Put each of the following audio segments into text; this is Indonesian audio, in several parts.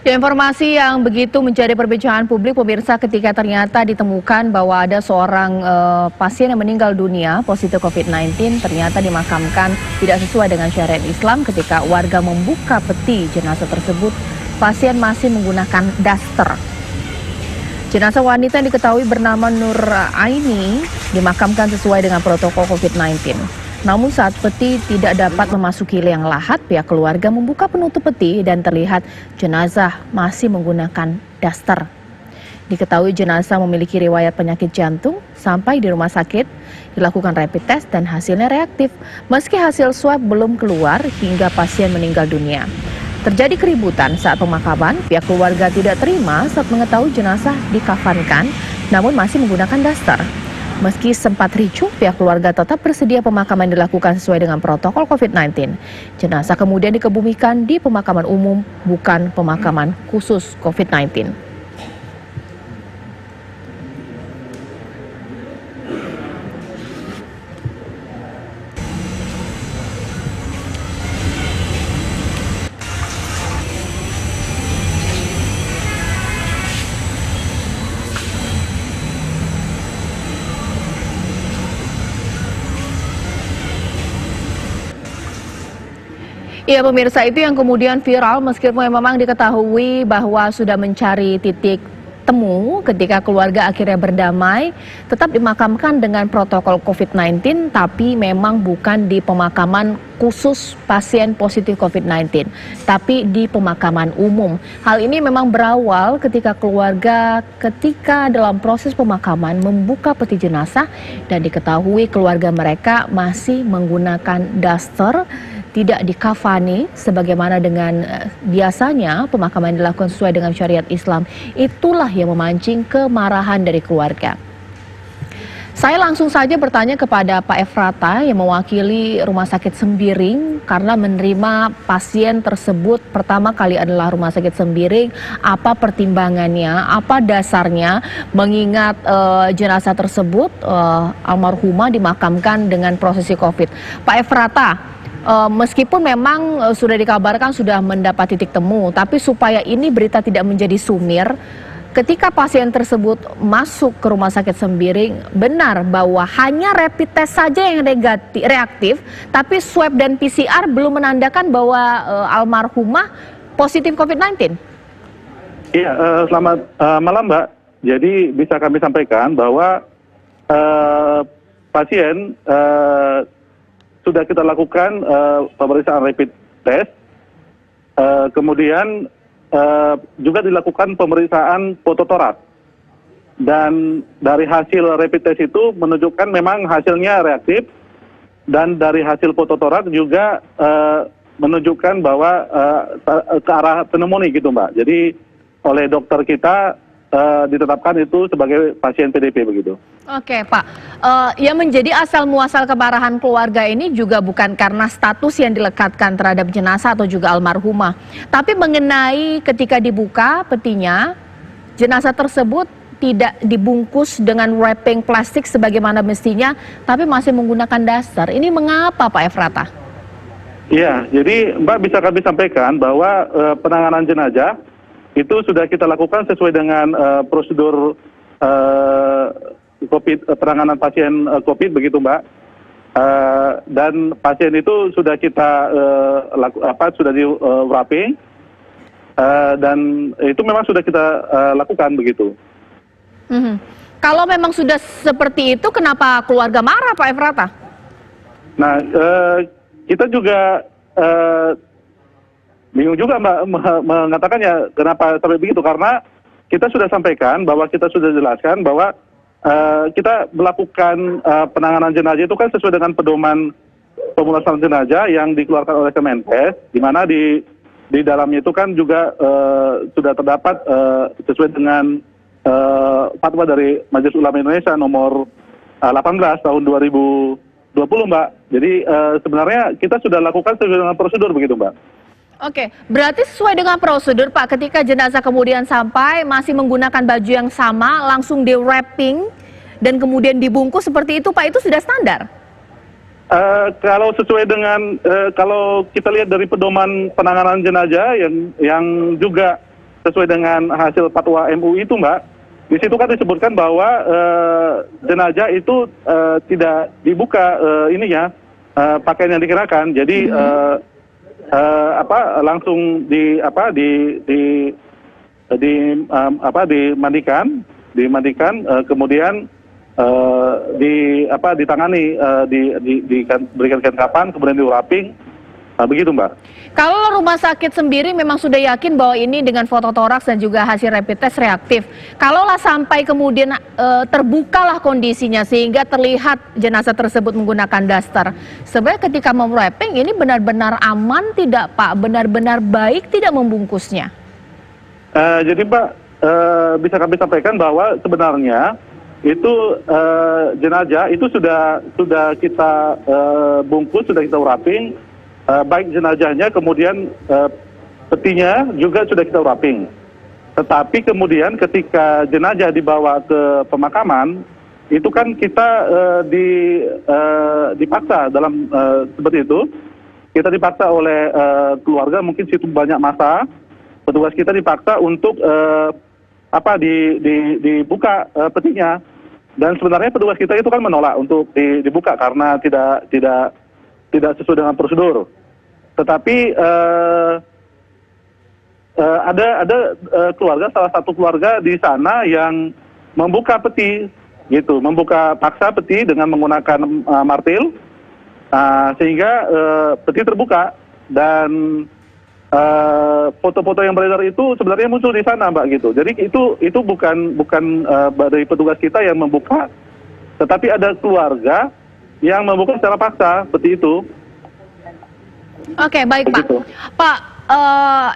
Ya, informasi yang begitu menjadi perbincangan publik pemirsa ketika ternyata ditemukan bahwa ada seorang pasien yang meninggal dunia positif COVID-19 ternyata dimakamkan tidak sesuai dengan syariat Islam. Ketika warga membuka peti jenazah tersebut, pasien masih menggunakan daster. Jenazah wanita yang diketahui bernama Nur Aini dimakamkan sesuai dengan protokol COVID-19. Namun saat peti tidak dapat memasuki liang lahat, pihak keluarga membuka penutup peti dan terlihat jenazah masih menggunakan daster. Diketahui jenazah memiliki riwayat penyakit jantung, sampai di rumah sakit dilakukan rapid test dan hasilnya reaktif. Meski hasil swab belum keluar hingga pasien meninggal dunia. Terjadi keributan saat pemakaman, pihak keluarga tidak terima saat mengetahui jenazah dikafankan namun masih menggunakan daster. Meski sempat ricuh, pihak keluarga tetap bersedia pemakaman dilakukan sesuai dengan protokol COVID-19. Jenazah kemudian dikebumikan di pemakaman umum, bukan pemakaman khusus COVID-19. Iya pemirsa, itu yang kemudian viral meskipun memang diketahui bahwa sudah mencari titik temu ketika keluarga akhirnya berdamai, tetap dimakamkan dengan protokol COVID-19 tapi memang bukan di pemakaman khusus pasien positif COVID-19 tapi di pemakaman umum. Hal ini memang berawal ketika keluarga dalam proses pemakaman membuka peti jenazah dan diketahui keluarga mereka masih menggunakan daster, tidak dikafani sebagaimana dengan biasanya pemakaman dilakukan sesuai dengan syariat Islam. Itulah yang memancing kemarahan dari keluarga. Saya langsung saja bertanya kepada Pak Efrata yang mewakili Rumah Sakit Sembiring karena menerima pasien tersebut pertama kali adalah Rumah Sakit Sembiring. Apa pertimbangannya, apa dasarnya mengingat jenazah tersebut almarhumah dimakamkan dengan prosesi COVID. Pak Efrata, meskipun memang sudah dikabarkan sudah mendapat titik temu, tapi supaya ini berita tidak menjadi sumir, ketika pasien tersebut masuk ke Rumah Sakit Sembiring, benar bahwa hanya rapid test saja yang reaktif, tapi swab dan PCR belum menandakan bahwa almarhumah positif COVID-19? Iya, selamat malam Mbak. Jadi bisa kami sampaikan bahwa pasien sudah kita lakukan pemeriksaan rapid test, kemudian juga dilakukan pemeriksaan fototorak. Dan dari hasil rapid test itu menunjukkan memang hasilnya reaktif, dan dari hasil fototorak juga menunjukkan bahwa ke arah pneumonia gitu Mbak. Jadi oleh dokter kita ditetapkan itu sebagai pasien PDP begitu. Oke Pak, yang menjadi asal muasal kemarahan keluarga ini juga bukan karena status yang dilekatkan terhadap jenazah atau juga almarhumah, tapi mengenai ketika dibuka petinya, jenazah tersebut tidak dibungkus dengan wrapping plastik sebagaimana mestinya, tapi masih menggunakan daster. Ini mengapa Pak Efrata? Iya, jadi Mbak bisa kami sampaikan bahwa penanganan jenazah itu sudah kita lakukan sesuai dengan prosedur penanganan pasien COVID begitu Mbak. Dan pasien itu sudah kita sudah di wrapping dan itu memang sudah kita lakukan begitu. Kalau memang sudah seperti itu, kenapa keluarga marah Pak Efrata? Nah, kita juga bingung juga Mbak mengatakannya kenapa sampai begitu, karena kita sudah sampaikan bahwa kita sudah jelaskan bahwa kita melakukan penanganan jenazah itu kan sesuai dengan pedoman pemulasaran jenazah yang dikeluarkan oleh Kemenkes, di mana di dalamnya itu kan juga sudah terdapat sesuai dengan fatwa dari Majelis Ulama Indonesia nomor 18 tahun 2020 Mbak. Jadi sebenarnya kita sudah lakukan sesuai dengan prosedur begitu Mbak. Oke, berarti sesuai dengan prosedur Pak, ketika jenazah kemudian sampai masih menggunakan baju yang sama, langsung di wrapping dan kemudian dibungkus seperti itu Pak, itu sudah standar? Kalau sesuai dengan kalau kita lihat dari pedoman penanganan jenazah yang juga sesuai dengan hasil fatwa MUI itu, Mbak, di situ kan disebutkan bahwa jenazah itu tidak dibuka pakaian yang dikenakan, jadi langsung dimandikan, kemudian ditangani, diberikan kain kapan, kemudian diuraping, begitu, Mbak. Kalau rumah sakit sendiri memang sudah yakin bahwa ini dengan foto toraks dan juga hasil rapid test reaktif. Kalaulah sampai kemudian terbukalah kondisinya sehingga terlihat jenazah tersebut menggunakan daster. Sebenarnya ketika mewrapping ini benar-benar aman tidak, Pak? Benar-benar baik tidak membungkusnya? Jadi, Pak, bisa kami sampaikan bahwa sebenarnya itu jenazah itu sudah kita bungkus, sudah kita wrapping. Baik jenazahnya, kemudian petinya juga sudah kita wrapping. Tetapi kemudian ketika jenazah dibawa ke pemakaman, itu kan kita dipaksa dalam seperti itu. Kita dipaksa oleh keluarga, mungkin situ banyak massa. Petugas kita dipaksa untuk dibuka petinya. Dan sebenarnya petugas kita itu kan menolak untuk dibuka karena tidak sesuai dengan prosedur. Tetapi ada keluarga, salah satu keluarga di sana yang membuka peti, gitu, membuka paksa peti dengan menggunakan martil, sehingga peti terbuka dan foto-foto yang beredar itu sebenarnya muncul di sana, Mbak, gitu. Jadi itu bukan dari petugas kita yang membuka, tetapi ada keluarga yang membuka secara paksa seperti itu. Oke, baik, Pak. Pak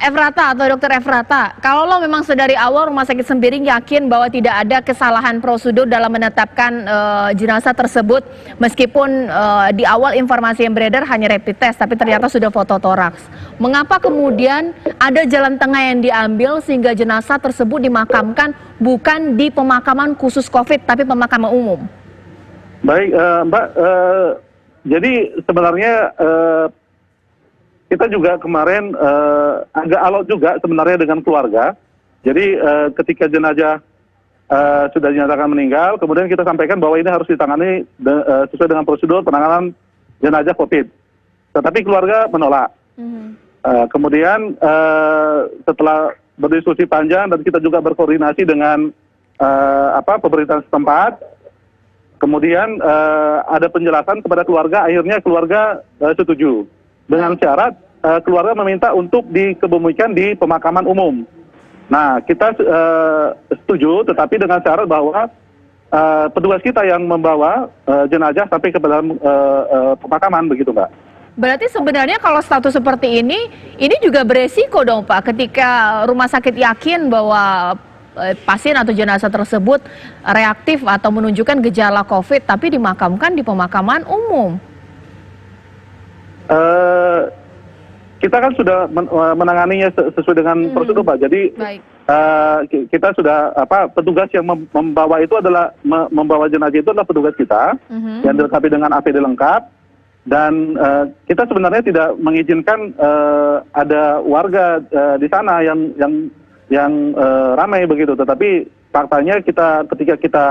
Efrata atau Dokter Efrata, kalau memang sedari awal Rumah Sakit Sembiring yakin bahwa tidak ada kesalahan prosedur dalam menetapkan jenazah tersebut, meskipun di awal informasi yang beredar hanya rapid test, tapi ternyata sudah foto toraks. Mengapa kemudian ada jalan tengah yang diambil sehingga jenazah tersebut dimakamkan bukan di pemakaman khusus COVID, tapi pemakaman umum? Baik, Mbak, jadi sebenarnya kita juga kemarin agak alot juga sebenarnya dengan keluarga. Jadi ketika jenazah sudah dinyatakan meninggal, kemudian kita sampaikan bahwa ini harus ditangani sesuai dengan prosedur penanganan jenazah COVID. Tetapi keluarga menolak. Kemudian setelah berdiskusi panjang dan kita juga berkoordinasi dengan pemerintahan setempat, kemudian ada penjelasan kepada keluarga, akhirnya keluarga setuju. Dengan syarat keluarga meminta untuk dikebumikan di pemakaman umum. Nah, kita setuju, tetapi dengan syarat bahwa petugas kita yang membawa jenazah sampai ke dalam pemakaman, begitu, Mbak. Berarti sebenarnya kalau status seperti ini juga beresiko dong, Pak, ketika rumah sakit yakin bahwa pasien atau jenazah tersebut reaktif atau menunjukkan gejala COVID, tapi dimakamkan di pemakaman umum. Kita kan sudah menanganinya sesuai dengan prosedur, Pak. Jadi kita sudah petugas yang membawa itu adalah membawa jenazah itu adalah petugas kita yang dilengkapi dengan APD lengkap, dan kita sebenarnya tidak mengizinkan ada warga di sana yang ramai begitu. Tetapi faktanya ketika kita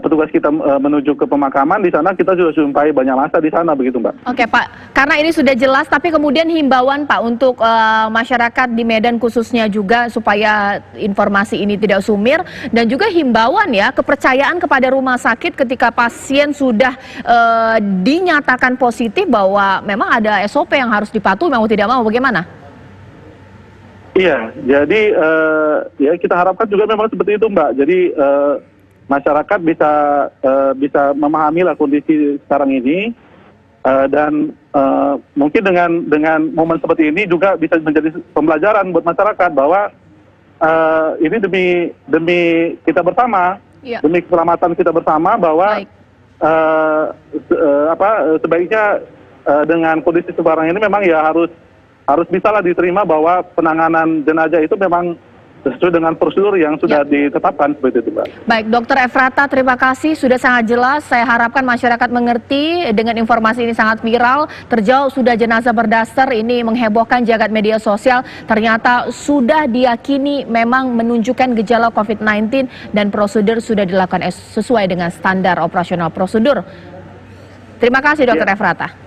petugas kita menuju ke pemakaman, di sana kita sudah jumpai banyak massa di sana, begitu, Mbak. Oke, Pak, karena ini sudah jelas, tapi kemudian himbauan, Pak, untuk masyarakat di Medan khususnya juga supaya informasi ini tidak sumir, dan juga himbauan ya, kepercayaan kepada rumah sakit ketika pasien sudah dinyatakan positif bahwa memang ada SOP yang harus dipatuhi, mau tidak mau, bagaimana? Iya, jadi ya kita harapkan juga memang seperti itu, Mbak. Jadi masyarakat bisa memahami lah kondisi sekarang ini, dan mungkin dengan momen seperti ini juga bisa menjadi pembelajaran buat masyarakat bahwa ini demi kita bersama, demi keselamatan kita bersama, bahwa sebaiknya dengan kondisi sekarang ini memang ya harus bisalah diterima bahwa penanganan jenazah itu memang sesuai dengan prosedur yang sudah ditetapkan seperti itu, Mbak. Baik, Dokter Efrata, terima kasih sudah sangat jelas. Saya harapkan masyarakat mengerti dengan informasi ini sangat viral. Terjauh sudah jenazah berdaster, ini menghebohkan jagat media sosial. Ternyata sudah diyakini memang menunjukkan gejala COVID-19 dan prosedur sudah dilakukan sesuai dengan standar operasional prosedur. Terima kasih, Dokter Efrata.